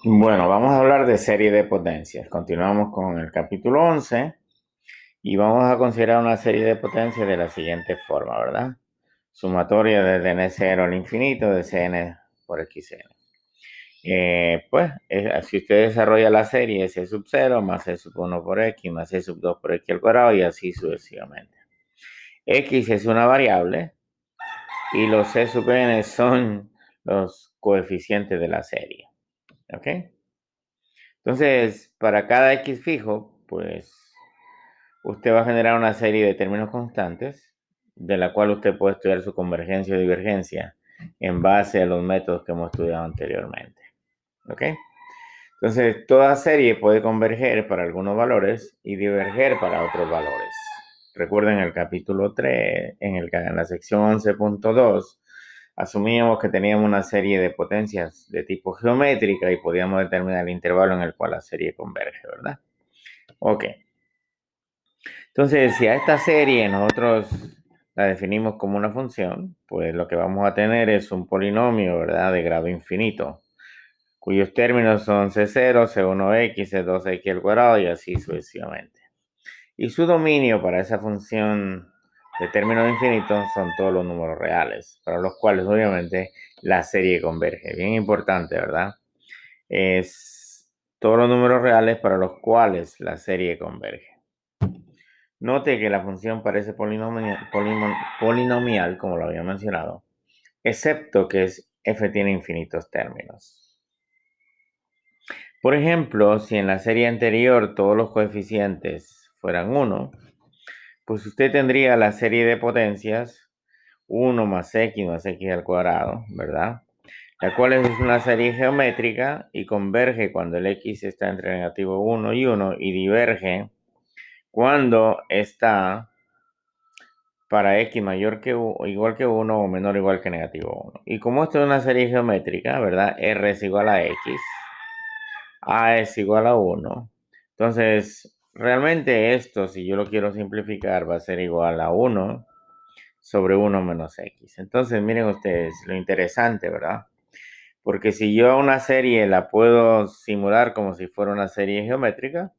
Bueno, vamos a hablar de serie de potencias. Continuamos con el capítulo 11 y vamos a considerar una serie de potencias de la siguiente forma, ¿verdad? Sumatoria desde n0 al infinito de Cn por xn. Si usted desarrolla la serie S sub 0 más C sub 1 por x más C sub 2 por x al cuadrado y así sucesivamente. X es una variable y los C sub n son los coeficientes de la serie. ¿Ok? Entonces, para cada x fijo, pues usted va a generar una serie de términos constantes, de la cual usted puede estudiar su convergencia o divergencia en base a los métodos que hemos estudiado anteriormente. ¿Ok? Entonces, toda serie puede converger para algunos valores y diverger para otros valores. Recuerden el capítulo 3, en la sección 11.2, asumíamos que teníamos una serie de potencias de tipo geométrica y podíamos determinar el intervalo en el cual la serie converge, ¿verdad? Ok. Entonces, si a esta serie nosotros la definimos como una función, pues lo que vamos a tener es un polinomio, ¿verdad? De grado infinito, cuyos términos son C0, C1x, C2x al cuadrado y así sucesivamente. Y su dominio para esa función de términos infinitos son todos los números reales, para los cuales obviamente la serie converge. Bien importante, ¿verdad? Es todos los números reales para los cuales la serie converge. Note que la función parece polinomial, como lo había mencionado, excepto que f tiene infinitos términos. Por ejemplo, si en la serie anterior todos los coeficientes fueran 1, pues usted tendría la serie de potencias 1 más x al cuadrado, ¿verdad? La cual es una serie geométrica y converge cuando el x está entre negativo 1 y 1 y diverge cuando está para x mayor que igual que 1 o menor o igual que negativo 1. Y como esto es una serie geométrica, ¿verdad? R es igual a x, A es igual a 1. Entonces, realmente esto, si yo lo quiero simplificar, va a ser igual a 1 sobre 1 menos x. Entonces, miren ustedes lo interesante, ¿verdad? Porque si yo a una serie la puedo simular como si fuera una serie geométrica,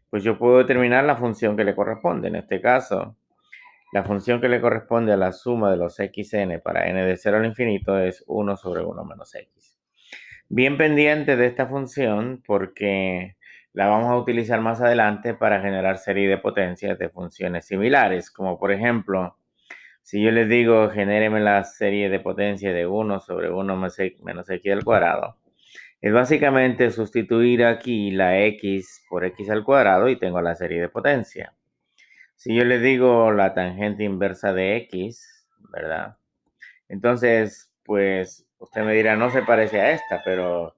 pues yo puedo determinar la función que le corresponde. En este caso, la función que le corresponde a la suma de los xn para n de 0 al infinito es 1 sobre 1 menos x. Bien pendiente de esta función porque la vamos a utilizar más adelante para generar serie de potencias de funciones similares, como por ejemplo, si yo les digo genéreme la serie de potencia de 1 sobre 1 menos x al cuadrado, es básicamente sustituir aquí la x por x al cuadrado y tengo la serie de potencia. Si yo les digo la tangente inversa de x, ¿verdad? Entonces, pues usted me dirá, no se parece a esta, pero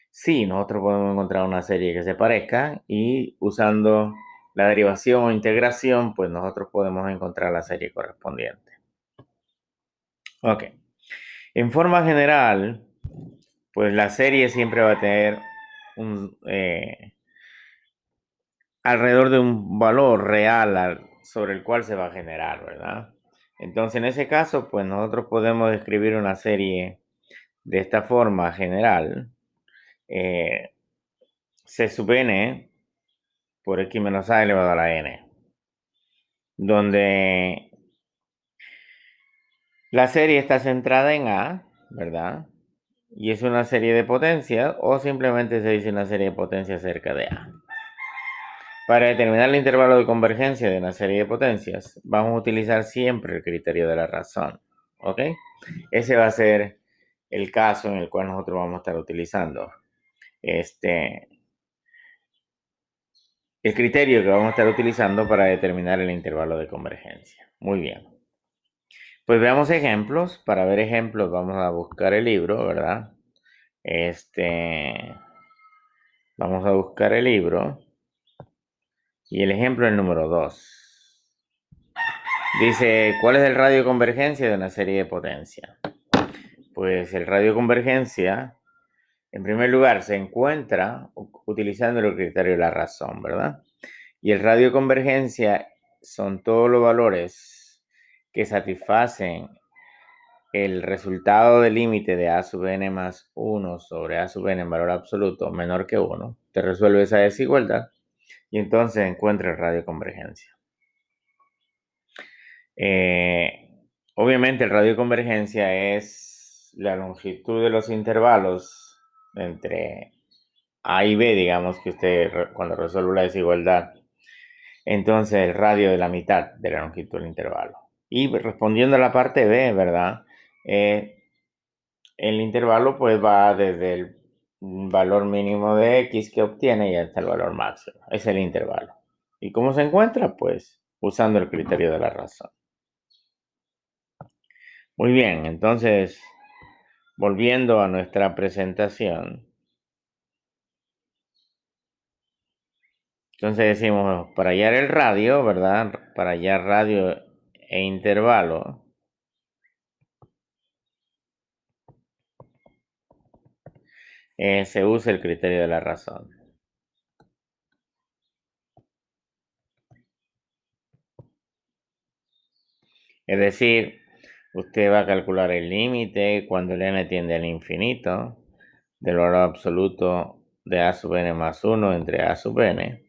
sí, nosotros podemos encontrar una serie que se parezca y usando la derivación o integración, pues nosotros podemos encontrar la serie correspondiente. Ok. En forma general, pues la serie siempre va a tener alrededor de un valor real sobre el cual se va a generar, ¿verdad? Entonces, en ese caso, pues nosotros podemos describir una serie de esta forma general. C sub n por x menos a elevado a la n, donde la serie está centrada en A, ¿verdad? Y es una serie de potencias o simplemente se dice una serie de potencias cerca de A. Para determinar el intervalo de convergencia de una serie de potencias, vamos a utilizar siempre el criterio de la razón, ¿ok? Ese va a ser el caso en el cual nosotros vamos a estar utilizando el criterio que vamos a estar utilizando para determinar el intervalo de convergencia. Muy bien. Pues veamos ejemplos. Para ver ejemplos vamos a buscar el libro, ¿verdad? Vamos a buscar el libro. Y el ejemplo es el número 2. Dice, ¿cuál es el radio de convergencia de una serie de potencia? Pues el radio de convergencia, en primer lugar, se encuentra utilizando el criterio de la razón, ¿verdad? Y el radio de convergencia son todos los valores que satisfacen el resultado del límite de a sub n más 1 sobre a sub n en valor absoluto menor que 1, te resuelve esa desigualdad y entonces encuentra el radio de convergencia. Obviamente el radio de convergencia es la longitud de los intervalos entre A y B, digamos que usted cuando resuelve la desigualdad, entonces el radio de la mitad de la longitud del intervalo. Y respondiendo a la parte B, ¿verdad? El intervalo pues va desde el valor mínimo de X que obtiene y hasta el valor máximo. Es el intervalo. ¿Y cómo se encuentra? Pues usando el criterio de la razón. Muy bien, entonces, volviendo a nuestra presentación. Entonces decimos, para hallar el radio, ¿verdad? Para hallar radio e intervalo, se usa el criterio de la razón. Es decir, usted va a calcular el límite cuando el n tiende al infinito del valor absoluto de a sub n más 1 entre a sub n.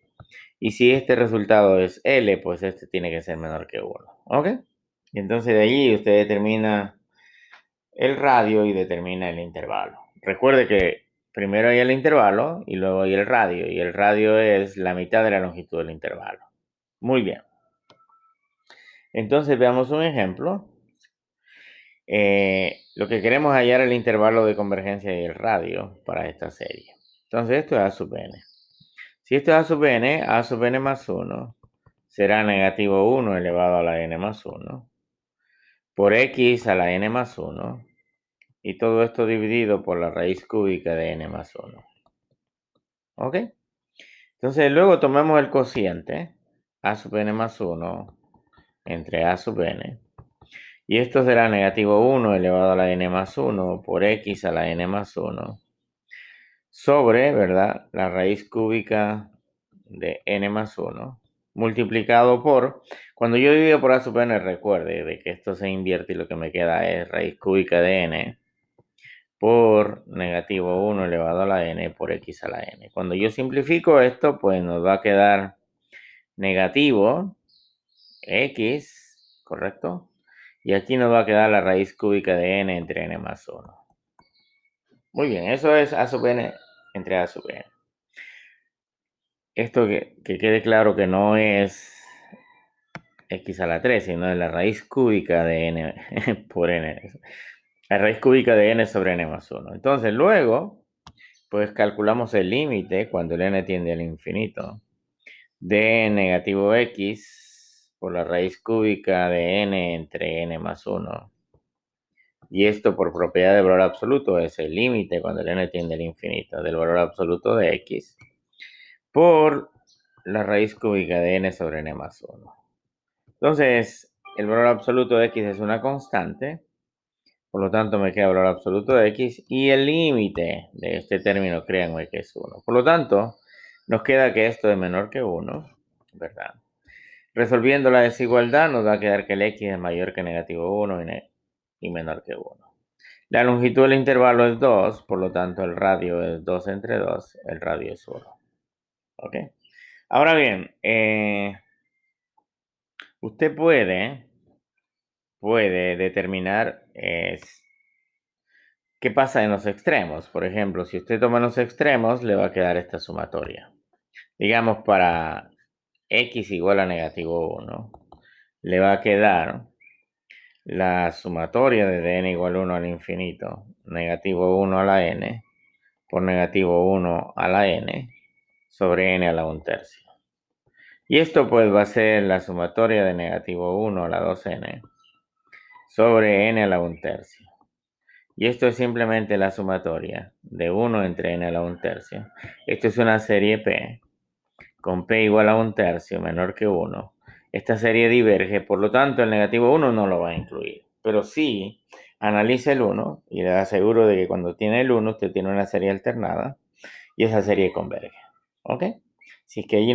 Y si este resultado es L, pues este tiene que ser menor que 1. ¿Ok? Y entonces de allí usted determina el radio y determina el intervalo. Recuerde que primero hay el intervalo y luego hay el radio. Y el radio es la mitad de la longitud del intervalo. Muy bien. Entonces veamos un ejemplo. Lo que queremos es hallar el intervalo de convergencia y el radio para esta serie. Entonces esto es a sub n. Si esto es a sub n más 1 será negativo 1 elevado a la n más 1 por x a la n más 1 y todo esto dividido por la raíz cúbica de n más 1. ¿Ok? Entonces luego tomemos el cociente a sub n más 1 entre a sub n. Y esto será negativo 1 elevado a la n más 1 por x a la n más 1 sobre, ¿verdad? La raíz cúbica de n más 1 multiplicado por, cuando yo divido por a sub n, recuerde de que esto se invierte y lo que me queda es raíz cúbica de n por negativo 1 elevado a la n por x a la n. Cuando yo simplifico esto, pues nos va a quedar negativo x, ¿correcto? Y aquí nos va a quedar la raíz cúbica de n entre n más 1. Muy bien, eso es a sub n entre a sub n. Esto que quede claro que no es x a la 3, sino es la raíz cúbica de n por n. La raíz cúbica de n sobre n más 1. Entonces luego, pues calculamos el límite cuando el n tiende al infinito de negativo x por la raíz cúbica de n entre n más 1. Y esto por propiedad de valor absoluto es el límite cuando el n tiende al infinito del valor absoluto de x por la raíz cúbica de n sobre n más 1. Entonces, el valor absoluto de x es una constante, por lo tanto me queda el valor absoluto de x y el límite de este término, créanme que es 1. Por lo tanto, nos queda que esto es menor que 1, ¿verdad? Resolviendo la desigualdad nos va a quedar que el x es mayor que negativo 1 y menor que 1. La longitud del intervalo es 2, por lo tanto el radio es 2 entre 2, el radio es 1. ¿Ok? Ahora bien, usted puede determinar qué pasa en los extremos. Por ejemplo, si usted toma los extremos, le va a quedar esta sumatoria. Digamos, para x igual a negativo 1, le va a quedar la sumatoria de n igual a 1 al infinito, negativo 1 a la n, por negativo 1 a la n, sobre n a la 1/3. Y esto pues va a ser la sumatoria de negativo 1 a la 2n, sobre n a la 1/3. Y esto es simplemente la sumatoria de 1 entre n a la 1/3. Esto es una serie P, con P igual a 1/3 menor que 1. Esta serie diverge, por lo tanto el negativo 1 no lo va a incluir. Pero sí, analice el 1 y le aseguro de que cuando tiene el 1 usted tiene una serie alternada y esa serie converge. ¿Ok? Si es que allí no